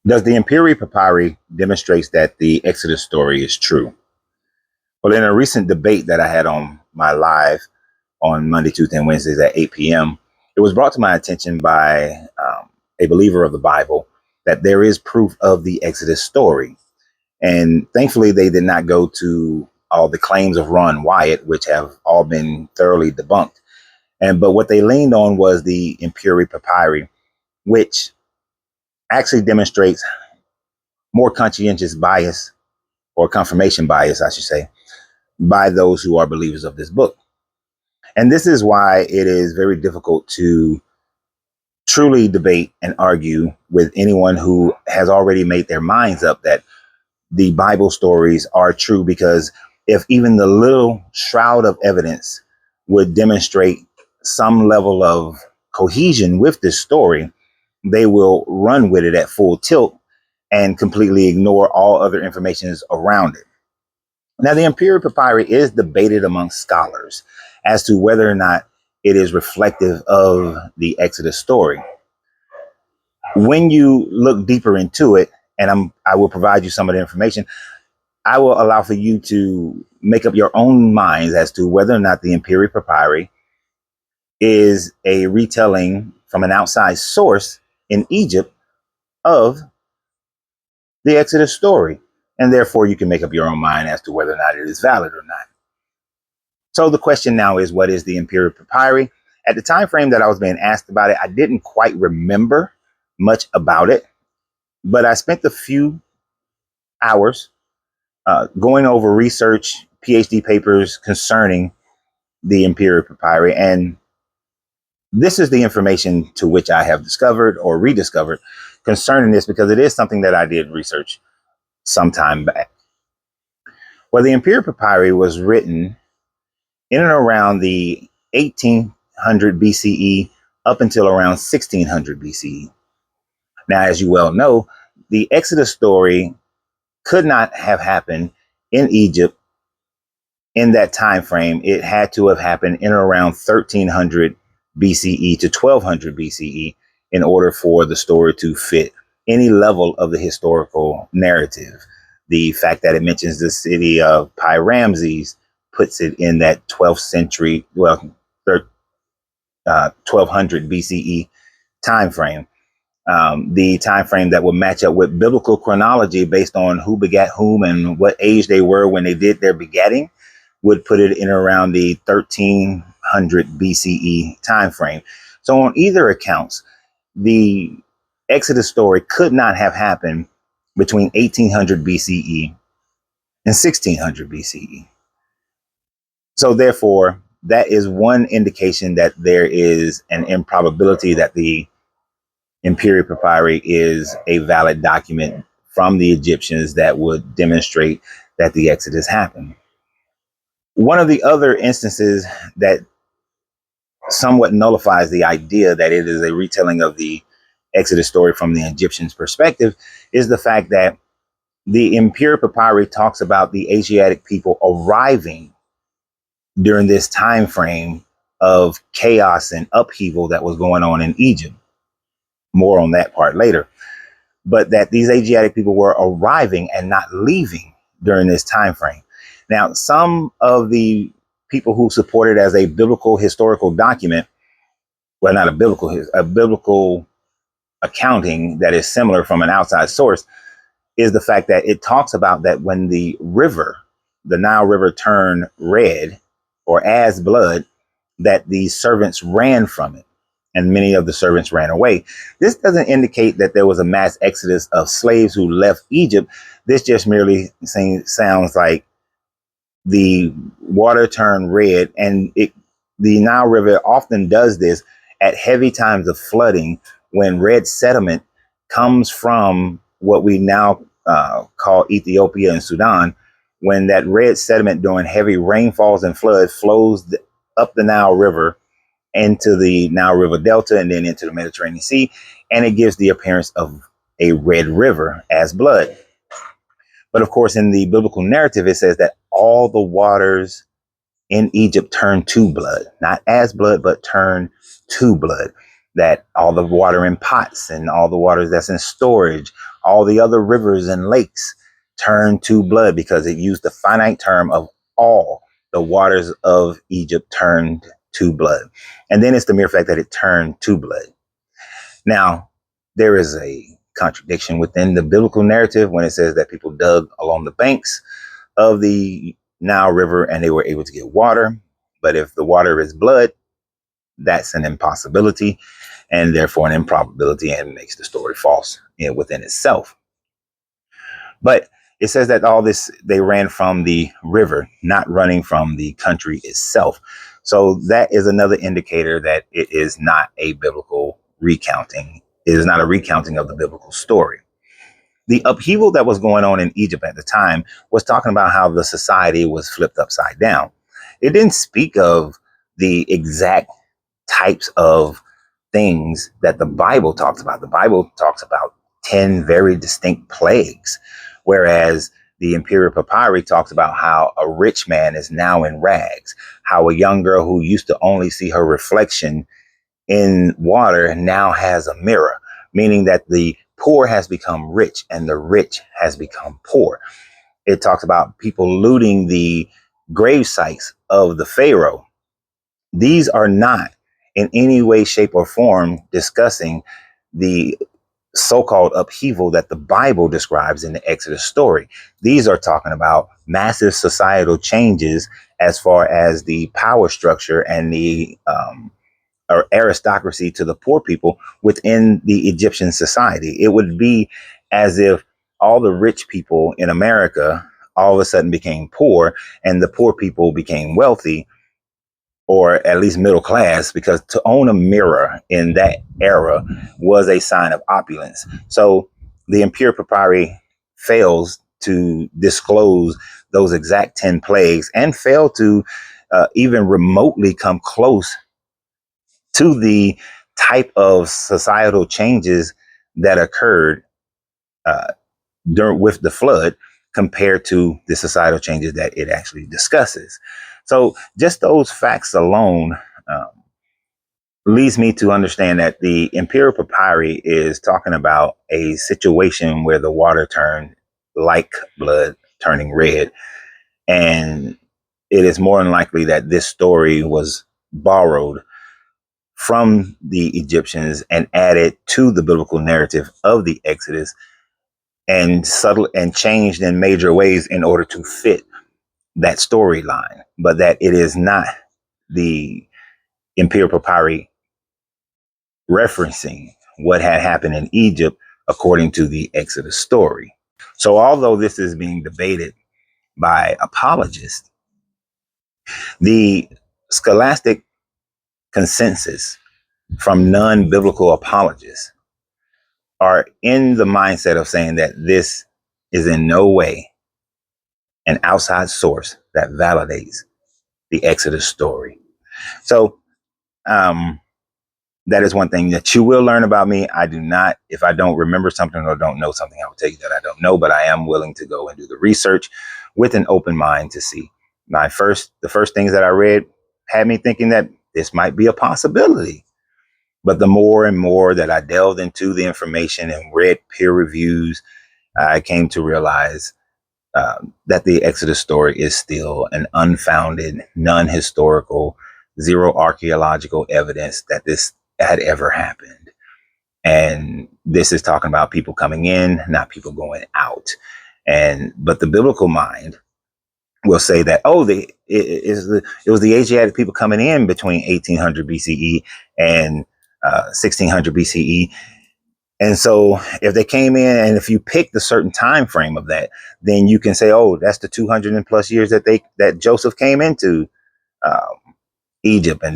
Does the Ipwuer Papyrus demonstrates that the Exodus story is true? Well, in a recent debate that I had on my live on Monday, Tuesday, and Wednesdays at 8 p.m., it was brought to my attention by a believer of the Bible that there is proof of the Exodus story. And thankfully, they did not go to all the claims of Ron Wyatt, which have all been thoroughly debunked. But what they leaned on was the Ipwuer Papyrus, which actually demonstrates more conscientious bias, or confirmation bias, I should say, by those who are believers of this book. And this is why it is very difficult to truly debate and argue with anyone who has already made their minds up that the Bible stories are true, because if even the little shroud of evidence would demonstrate some level of cohesion with this story, they will run with it at full tilt and completely ignore all other information around it. Now, the Ipwuer Papyrus is debated among scholars as to whether or not it is reflective of the Exodus story. When you look deeper into it, and I will provide you some of the information, I will allow for you to make up your own minds as to whether or not the Ipwuer Papyrus is a retelling from an outside source in Egypt of the Exodus story. And therefore, you can make up your own mind as to whether or not it is valid or not. So the question now is, what is the Ipwuer Papyrus? At the time frame that I was being asked about it, I didn't quite remember much about it, but I spent a few hours going over research, PhD papers concerning the Ipwuer Papyrus, and this is the information to which I have discovered or rediscovered concerning this, because it is something that I did research some time back. Well, the Ipwuer Papyrus was written in and around the 1800 BCE up until around 1600 BCE. Now, as you well know, the Exodus story could not have happened in Egypt in that time frame. It had to have happened in around 1300 BCE to 1200 BCE in order for the story to fit any level of the historical narrative. The fact that it mentions the city of Pi Ramses puts it in that 12th century, 1200 BCE time frame. The time frame that would match up with biblical chronology based on who begat whom and what age they were when they did their begatting would put it in around the 1300 BCE time frame. So on either accounts, the Exodus story could not have happened between 1800 BCE and 1600 BCE. So therefore, that is one indication that there is an improbability that the Ipwuer Papyrus is a valid document from the Egyptians that would demonstrate that the Exodus happened. One of the other instances that somewhat nullifies the idea that it is a retelling of the Exodus story from the Egyptians' perspective is the fact that the Ipwuer Papyrus talks about the Asiatic people arriving during this time frame of chaos and upheaval that was going on in Egypt. More on that part later. But that these Asiatic people were arriving and not leaving during this time frame. Now, some of the people who support it as a biblical historical document, well, not a biblical accounting that is similar from an outside source, is the fact that it talks about that when the river, the Nile River, turned red or as blood, that the servants ran from it, and many of the servants ran away. This doesn't indicate that there was a mass exodus of slaves who left Egypt. This just merely sounds like the water turned red, and the Nile River often does this at heavy times of flooding when red sediment comes from what we now call Ethiopia and Sudan. When that red sediment during heavy rainfalls and floods flows up the Nile River into the Nile River Delta and then into the Mediterranean Sea, and it gives the appearance of a red river as blood. But of course, in the biblical narrative, it says that all the waters in Egypt turn to blood, not as blood, but turn to blood. that all the water in pots and all the water that's in storage, all the other rivers and lakes turned to blood, because it used the finite term of all the waters of Egypt turned to blood. And then it's the mere fact that it turned to blood. Now, there is a contradiction within the biblical narrative when it says that people dug along the banks of the Nile River and they were able to get water. But if the water is blood, that's an impossibility and therefore an improbability, and makes the story false within itself. But it says that all this, they ran from the river, not running from the country itself. So that is another indicator that it is not a biblical recounting. It is not a recounting of the biblical story. The upheaval that was going on in Egypt at the time was talking about how the society was flipped upside down. It didn't speak of the exact types of things that the Bible talks about. The Bible talks about 10 very distinct plagues, whereas the Ipwuer Papyrus talks about how a rich man is now in rags, how a young girl who used to only see her reflection in water now has a mirror, meaning that the poor has become rich and the rich has become poor. It talks about people looting the grave sites of the Pharaoh. These are not in any way, shape, or form discussing the so-called upheaval that the Bible describes in the Exodus story. These are talking about massive societal changes as far as the power structure and the or aristocracy to the poor people within the Egyptian society. It would be as if all the rich people in America all of a sudden became poor and the poor people became wealthy, or at least middle class, because to own a mirror in that era was a sign of opulence. So the Ipwuer Papyrus fails to disclose those exact 10 plagues and fail to even remotely come close to the type of societal changes that occurred uh, with the flood, compared to the societal changes that it actually discusses. So just those facts alone um, leads me to understand that the Ipwuer Papyrus is talking about a situation where the water turned like blood, turning red. And it is more than likely that this story was borrowed from the Egyptians and added to the biblical narrative of the Exodus, and subtle and changed in major ways in order to fit that storyline, but that it is not the Ipwuer Papyrus referencing what had happened in Egypt according to the Exodus story. So although this is being debated by apologists, the scholastic consensus from non-biblical apologists are in the mindset of saying that this is in no way an outside source that validates the Exodus story. So that is one thing that you will learn about me. I do not, if I don't remember something or don't know something, I will tell you that I don't know, but I am willing to go and do the research with an open mind to see. The first things that I read had me thinking that this might be a possibility. But the more and more that I delved into the information and read peer reviews, I came to realize that the Exodus story is still an unfounded, non-historical, zero archaeological evidence that this had ever happened. And this is talking about people coming in, not people going out. But the biblical mind will say that, it was the Asiatic people coming in between 1800 BCE and 1600 BCE. And so if they came in, and if you pick the certain time frame of that, then you can say, oh, that's the 200 and plus years that Joseph came into Egypt. And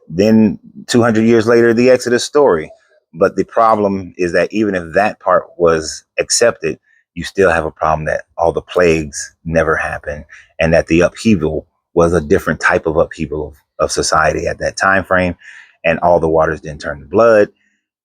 then 200 years later, the Exodus story. But the problem is that even if that part was accepted, you still have a problem that all the plagues never happened, and that the upheaval was a different type of upheaval of society at that time frame, and all the waters didn't turn to blood.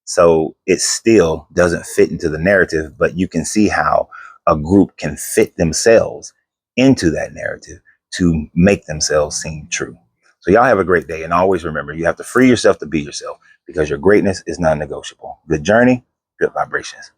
So it still doesn't fit into the narrative, but you can see how a group can fit themselves into that narrative to make themselves seem true. So y'all have a great day. And always remember, you have to free yourself to be yourself because your greatness is non-negotiable. Good journey, good vibrations.